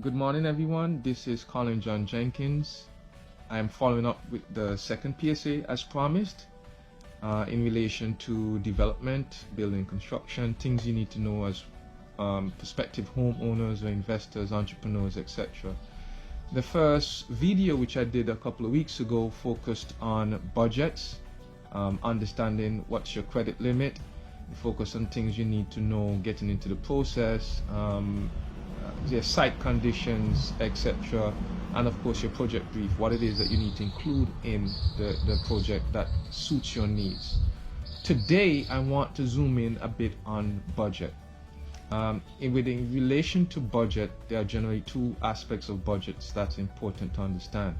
Good morning, everyone. This is Colin-John Jenkins. I'm following up with the second PSA as promised in relation to development, building, construction, things you need to know as prospective homeowners or investors, entrepreneurs, etc. The first video, which I did a couple of weeks ago, focused on budgets, understanding what's your credit limit, focus on things you need to know getting into the process, their site conditions, etc., and of course your project brief, what it is that you need to include in the project that suits your needs. Today I want to zoom in a bit on budget. In relation to budget, there are generally two aspects of budgets that's important to understand.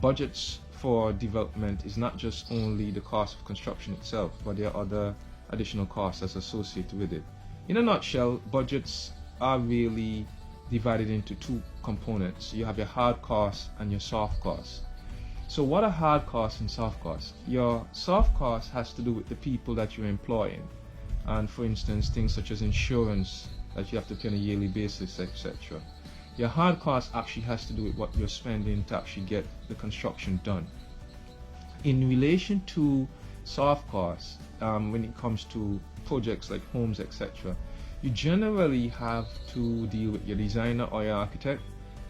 Budgets for development is not just only the cost of construction itself, but there are other additional costs that's associated with it. In a nutshell, budgets are really divided into two components. You have your hard costs and your soft costs. So what are hard costs and soft costs? Your soft costs has to do with the people that you're employing, and for instance things such as insurance that you have to pay on a yearly basis, etc. Your hard cost actually has to do with what you're spending to actually get the construction done. In relation to soft costs, when it comes to projects like homes, etc., you generally have to deal with your designer or your architect,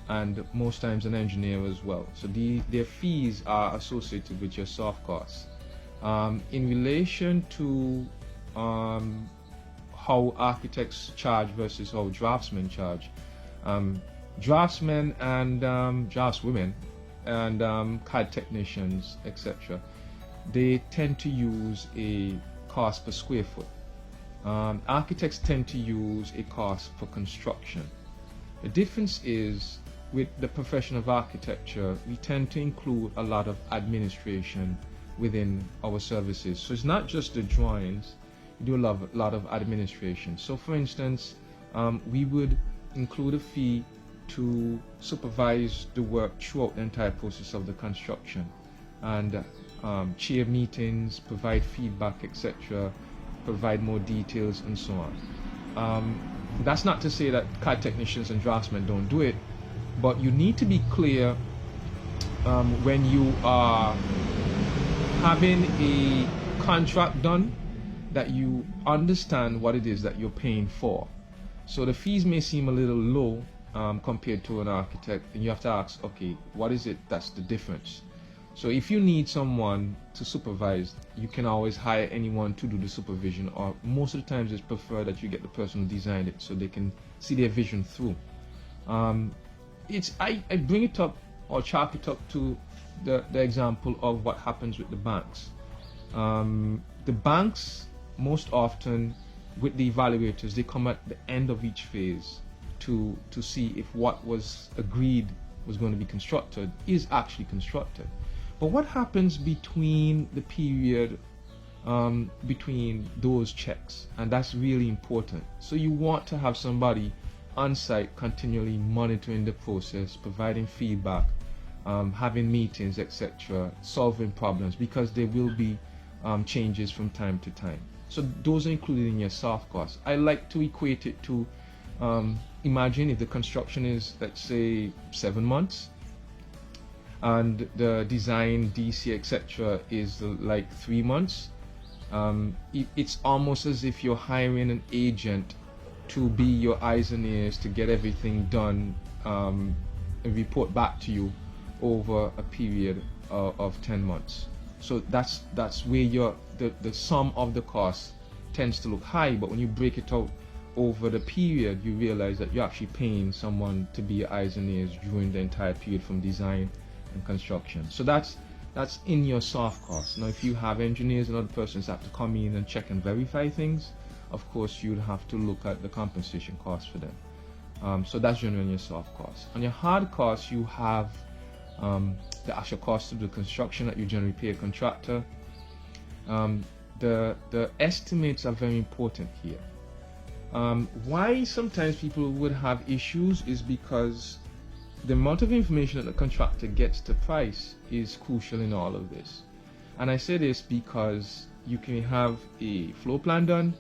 and most times an engineer as well. So their fees are associated with your soft costs. In relation to how architects charge versus how draftsmen charge, draftsmen and draftswomen and CAD technicians, etc., they tend to use a cost per square foot. Architects tend to use a cost for construction. The difference is, with the profession of architecture, we tend to include a lot of administration within our services. So it's not just the drawings, we do a lot of administration. So for instance, we would include a fee to supervise the work throughout the entire process of the construction, and chair meetings, provide feedback, etc., provide more details, and so on. That's not to say that CAD technicians and draftsmen don't do it, but you need to be clear when you are having a contract done, that you understand what it is that you're paying for. So the fees may seem a little low compared to an architect, and you have to ask, okay, what is it that's the difference? So if you need someone to supervise, you can always hire anyone to do the supervision, or most of the times it's preferred that you get the person who designed it so they can see their vision through. I bring it up or chalk it up to the example of what happens with the banks. The banks, most often with the evaluators, they come at the end of each phase to see if what was agreed was going to be constructed is actually constructed. But what happens between the period between those checks? And that's really important. So you want to have somebody on site continually monitoring the process, providing feedback, having meetings, etc., solving problems, because there will be changes from time to time. So those are included in your soft costs. I like to equate it to, imagine if the construction is, let's say, 7 months, and the design, DC, etc. is like 3 months. It's almost as if you're hiring an agent to be your eyes and ears to get everything done and report back to you over a period of 10 months. So that's where the sum of the cost tends to look high, but when you break it out over the period, you realize that you're actually paying someone to be your eyes and ears during the entire period from design and construction. So that's in your soft costs. Now if you have engineers and other persons that have to come in and check and verify things, of course you'd have to look at the compensation costs for them. So that's generally your soft costs. On your hard costs, you have the actual cost of the construction that you generally pay a contractor. The estimates are very important here. Why sometimes people would have issues is because the amount of information that the contractor gets to price is crucial in all of this. And I say this because you can have a floor plan done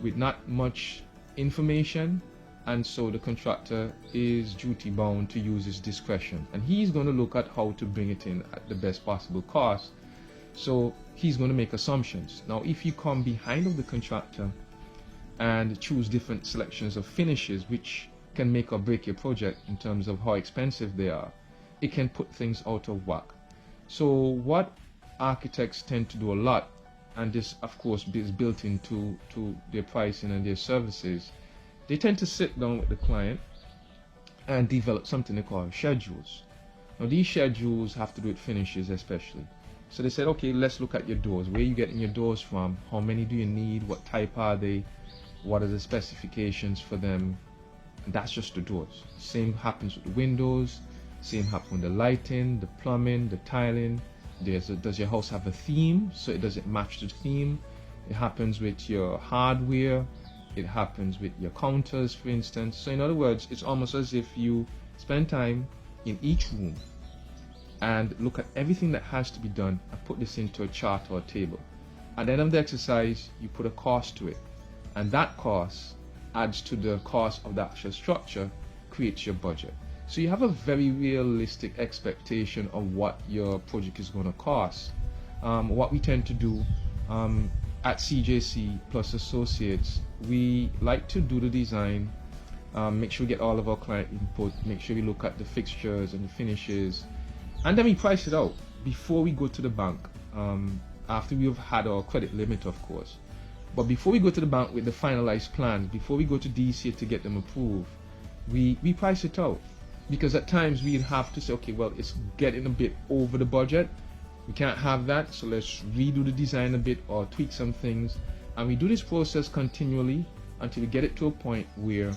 with not much information, and so the contractor is duty bound to use his discretion, and he's going to look at how to bring it in at the best possible cost. So he's going to make assumptions. Now if you come behind of the contractor and choose different selections of finishes which can make or break your project in terms of how expensive they are, it can put things out of whack. So what architects tend to do a lot, and this of course is built into their pricing and their services, they tend to sit down with the client and develop something they call schedules. Now these schedules have to do with finishes especially. So they said, okay, let's look at your doors. Where are you getting your doors from? How many do you need? What type are they? What are the specifications for them? And that's just the doors. Same happens with the windows. Same happens with the lighting, the plumbing, the tiling. Does your house have a theme? So it doesn't match the theme. It happens with your hardware. It happens with your counters, for instance. So in other words, it's almost as if you spend time in each room and look at everything that has to be done and put this into a chart or a table. At the end of the exercise, you put a cost to it, and that cost adds to the cost of the actual structure, creates your budget. So you have a very realistic expectation of what your project is going to cost. What we tend to do at CJC plus Associates, we like to do the design, make sure we get all of our client input, make sure we look at the fixtures and the finishes, and then we price it out before we go to the bank, after we've had our credit limit, of course. But before we go to the bank with the finalized plans, before we go to DCA to get them approved, we price it out. Because at times we'd have to say, okay, well, it's getting a bit over the budget. We can't have that, so let's redo the design a bit or tweak some things. And we do this process continually until we get it to a point where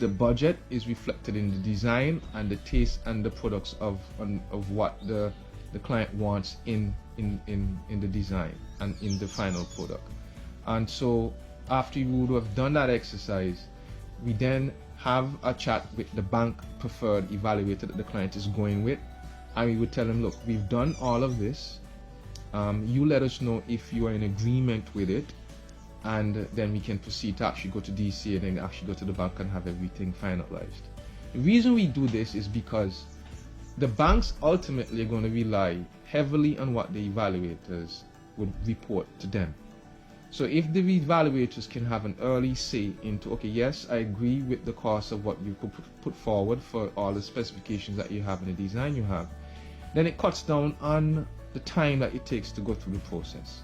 the budget is reflected in the design and the taste and the products of what the client wants in the design and in the final product. And so after you would have done that exercise, we then have a chat with the bank preferred evaluator that the client is going with, and we would tell them, look, we've done all of this, you let us know if you are in agreement with it, and then we can proceed to actually go to DC and then actually go to the bank and have everything finalized. The reason we do this is because the banks ultimately are going to rely heavily on what the evaluators would report to them. So if the evaluators can have an early say into, okay, yes, I agree with the cost of what you could put forward for all the specifications that you have and the design you have, then it cuts down on the time that it takes to go through the process.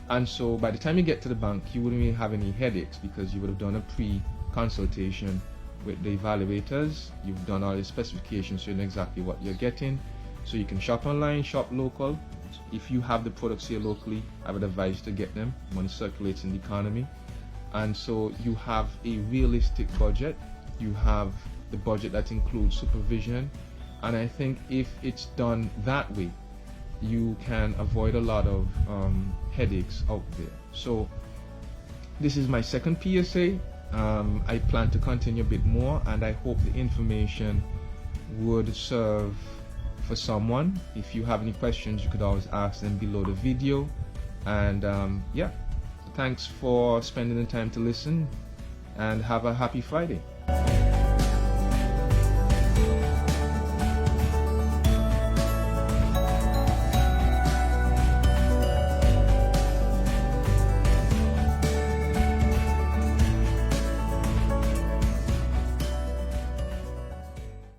And so by the time you get to the bank, you wouldn't really have any headaches because you would have done a pre-consultation with the evaluators. You've done all the specifications, so you know exactly what you're getting. So you can shop online, shop local. If you have the products here locally, I would advise you to get them. Money circulates in the economy. And so you have a realistic budget. You have the budget that includes supervision. And I think if it's done that way, you can avoid a lot of headaches out there. So this is my second PSA. I plan to continue a bit more, and I hope the information would serve for someone. If you have any questions, you could always ask them below the video. And yeah, thanks for spending the time to listen, and have a happy Friday.